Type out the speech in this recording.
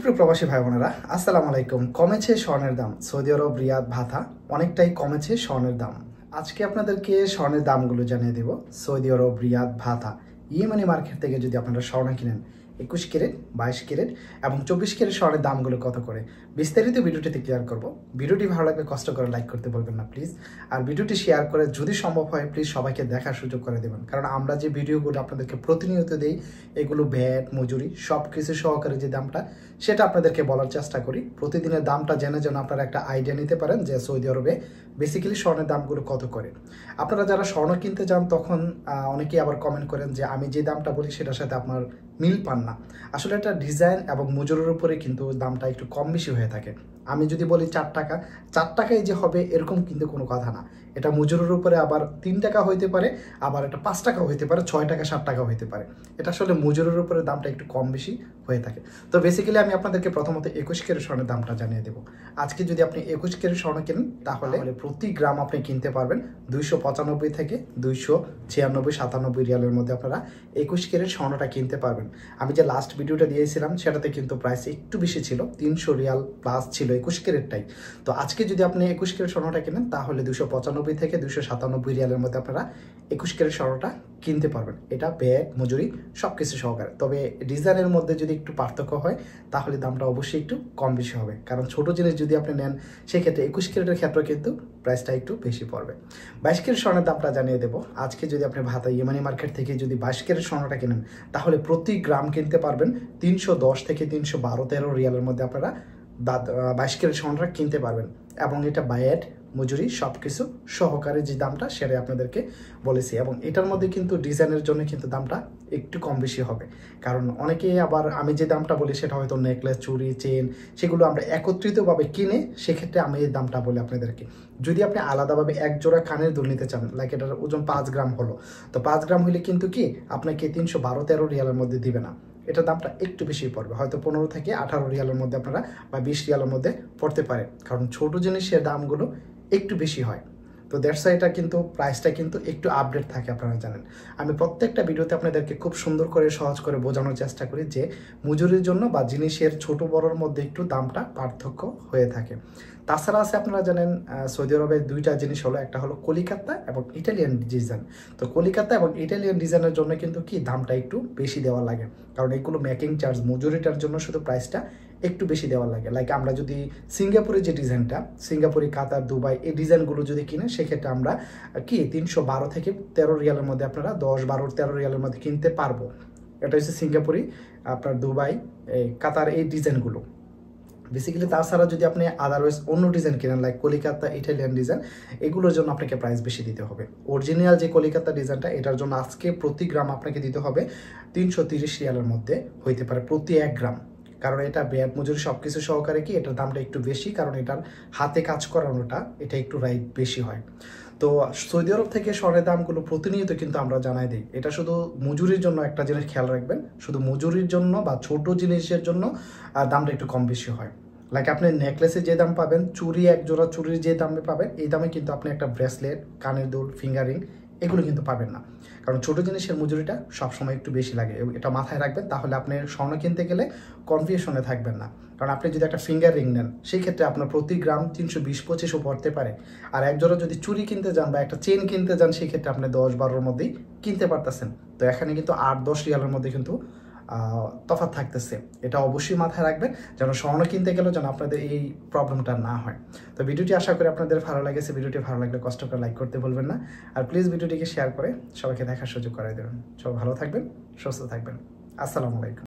সুপ্রিয় প্রবাসী ভাই বোনেরা, আসসালামু আলাইকুম। কমেছে স্বর্ণের দাম। সৌদি আরব রিয়াদ ভাতা অনেকটাই কমেছে স্বর্ণের দাম। আজকে আপনাদেরকে স্বর্ণের দামগুলো জানিয়ে দেব। সৌদি আরব রিয়াদ ভাতা ইয়েমানি মার্কেট থেকে যদি আপনারা স্বর্ণ কিনেন 21 ক্যারেট, 22 ক্যারেট এবং 24 ক্যারেট স্বর্ণের দামগুলো কত করে বিস্তারিত ভিডিওটিতে ক্লিয়ার করব। ভিডিওটি ভালো লাগলে কষ্ট করে লাইক করতে বলবেন না প্লিজ। আর ভিডিওটি শেয়ার করে যদি সম্ভব হয় প্লিজ সবাইকে দেখার সুযোগ করে দেবেন, কারণ আমরা যে ভিডিওগুলো আপনাদেরকে প্রতিনিয়ত দেই এগুলো ভ্যাট, মজুরি সব কিছু সহকারে যে দামটা সেটা আপনাদেরকে বলার চেষ্টা করি। প্রতিদিনের দামটা জেনে যেন আপনারা একটা আইডিয়া নিতে পারেন যে সৌদি আরবে বেসিক্যালি স্বর্ণের দামগুলো কত করে। আপনারা যারা স্বর্ণ কিনতে যান তখন অনেকেই আবার কমেন্ট করেন যে আমি যে দামটা বলি সেটার সাথে আপনার মিল পান না। আসলে এটা ডিজাইন এবং মজুরির উপরে কিন্তু দামটা একটু কম বেশি হয়ে থাকে। আমি যদি বলি 4 টাকা, 4 টাকায় যে হবে এরকম কিন্তু কোনো কথা না। এটা মজুরির উপরে আবার 3 টাকা হইতে পারে, আবার এটা 5 টাকা হইতে পারে, 6 টাকা 7 টাকা হইতে পারে। এটা আসলে মজুরির উপরে দামটা একটু কম বেশি হয়ে থাকে। তো বেসিক্যালি আমি আপনাদেরকে প্রথমত 21 ক্যারেট স্বর্ণের দামটা জানিয়ে দেবো। আজকে যদি আপনি 21 ক্যারেট স্বর্ণ কেনেন তাহলে প্রতি গ্রাম আপনি কিনতে পারবেন 295 থেকে 296-97 রিয়ালের মধ্যে আপনারা 21 ক্যারেট স্বর্ণটা কিনতে পারবেন। আমি যে লাস্ট ভিডিওটা দিয়েছিলাম সেটাতে কিন্তু প্রাইস একটু বেশি ছিল, 300 রিয়াল প্লাস ছিল 21 ক্যারেটটাই। তো আজকে যদি আপনি 21 ক্যারেট স্বর্ণটা কেনেন তাহলে 295 থেকে 297 রিয়ালের মধ্যে আপনারা 21 ক্যারেট স্বর্ণটা কিনতে পারবেন। এটা ব্যাগ, মজুরি সব কিছু সহকারে। তবে ডিজাইনের মধ্যে যদি একটু পার্থক্য হয় তাহলে দামটা অবশ্যই একটু কম বেশি হবে, কারণ ছোট জিনিস যদি আপনি নেন সেক্ষেত্রে 21 ক্যারেটের ক্ষেত্রে কিন্তু প্রাইসটা একটু বেশি পড়বে। 22 ক্যারেট স্বর্ণের দামটা জানিয়ে দেবো। আজকে যদি আপনি ভাতা ইয়েমানি মার্কেট থেকে যদি 22 ক্যারেট স্বর্ণটা কেনেন তাহলে প্রতি গ্রাম কিনতে পারবেন 310 থেকে 312-13 রিয়ালের মধ্যে আপনারা 22 ক্যারেট স্বর্ণটা কিনতে পারবেন। এবং এটা বায়াট, মজুরি সব কিছু সহকারে যে দামটা সেটাই আপনাদেরকে বলেছি। এবং এটার মধ্যে কিন্তু ডিজাইনের জন্য কিন্তু দামটা একটু কম বেশি হবে, কারণ অনেকে আবার আমি যে দামটা বলি সেটা হয়তো নেকলেস, চুড়ি, চেন সেগুলো আমরা একত্রিতভাবে কিনে, সেক্ষেত্রে আমি এই দামটা বলি আপনাদেরকে। যদি আপনি আলাদাভাবে এক জোড়া কানের দুল নিতে চান, লাইক এটার ওজন 5 গ্রাম হলো, তো 5 গ্রাম হলে কিন্তু কি আপনাকে 312-13 রিয়ালের মধ্যে দিবে না, এটার দামটা একটু বেশি পড়বে, হয়তো 15 থেকে 18 রিয়ালের মধ্যে আপনারা বা 20 রিয়ালের মধ্যে পড়তে পারে, কারণ ছোট জিনিসের দামগুলো একটু বেশি হয়। তো দ্যাটস এটা কিন্তু প্রাইসটা কিন্তু একটু আপডেট থাকে, আপনারা জানেন। আমি প্রত্যেকটা ভিডিওতে আপনাদেরকে খুব সুন্দর করে সহজ করে বোঝানোর চেষ্টা করি যে মজুরির জন্য বা জিনিসের ছোট বড়োর মধ্যে একটু দামটা পার্থক্য হয়ে থাকে। তাছাড়া আছে আপনারা জানেন সৌদি আরবের দুইটা জিনিস হলো, একটা হলো কলিকাতা এবং ইটালিয়ান ডিজাইন। তো কলিকাতা এবং ইটালিয়ান ডিজাইনের জন্য কিন্তু কি দামটা একটু বেশি দেওয়া লাগে, কারণ এগুলো মেকিং চার্জ মজুরিটার জন্য শুধু প্রাইসটা একটু বেশি দেওয়া লাগে। লাইক আমরা যদি সিঙ্গাপুরের যে ডিজাইনটা, সিঙ্গাপুরি, কাতার, দুবাই এই ডিজাইনগুলো যদি কিনে সেক্ষেত্রে আমরা কি 312 থেকে 13 রিয়ালের মধ্যে আপনারা 10-12-13 রিয়ালের মধ্যে কিনতে পারবো। এটা হচ্ছে সিঙ্গাপুরি, আপনার দুবাই, এই কাতার এই ডিজাইনগুলো বেসিক্যালি। তাছাড়া যদি আপনি আদারওয়াইজ অন্য ডিজাইন কিনেন লাইক কলিকাতা, ইটালিয়ান ডিজাইন, এগুলোর জন্য আপনাকে প্রাইস বেশি দিতে হবে। অরিজিনাল যে কলিকাতা ডিজাইনটা এটার জন্য আজকে প্রতি গ্রাম আপনাকে দিতে হবে 330 রিয়ালের মধ্যে হইতে পারে প্রতি 1 গ্রাম, কারণ এটা ব্যাট, মজুরি সব কিছু সহকারে কি এটার দামটা একটু বেশি, কারণ এটার হাতে কাজ করানোটা এটা একটু রাইট বেশি হয়। তো সৌদি আরব থেকে স্বর্ণের দামগুলো প্রতিনিয়ত কিন্তু আমরা জানাই দিই। এটা শুধু মজুরির জন্য একটা জিনিস খেয়াল রাখবেন, শুধু মজুরির জন্য বা ছোট জিনিসের জন্য দামটা একটু কম বেশি হয়। লাইক আপনি নেকলেসে যে দাম পাবেন, চুড়ি, এক জোড়া চুড়ির যে দামে পাবেন এই দামে কিন্তু আপনি একটা ব্রেসলেট, কানের দুল, ফিঙ্গারিং এগুলো কিন্তু পাবেন না, কারণ ছোট জিনিসের মজুরিটা সবসময় একটু বেশি লাগে। এটা মাথায় রাখবেন, তাহলে আপনি স্বর্ণ কিনতে গেলে কনফিউশনে থাকবেন না। কারণ আপনি যদি একটা ফিঙ্গার রিং নেন সেই ক্ষেত্রে আপনার প্রতি গ্রাম 320-25 পড়তে পারে, আর এক জোড়া যদি চুড়ি কিনতে যান বা একটা চেন কিনতে যান সেক্ষেত্রে আপনি 10-12-র মধ্যেই কিনতে পারতেছেন। তো এখানে কিন্তু 8-10 রিয়ালের মধ্যে কিন্তু তফাৎ থাকতেছে। এটা অবশ্যই মাথায় রাখবেন যেন স্বর্ণ কিনতে গেলেও যেন আপনাদের এই প্রবলেমটা না হয়। তো ভিডিওটি আশা করি আপনাদের ভালো লেগেছে। ভিডিওটি ভালো লাগলে কষ্ট করে লাইক করতে বলবেন না, আর প্লিজ ভিডিওটিকে শেয়ার করে সবাইকে দেখার সুযোগ করে দেবেন। সবাই ভালো থাকবেন, সুস্থ থাকবেন। আসসালামু আলাইকুম।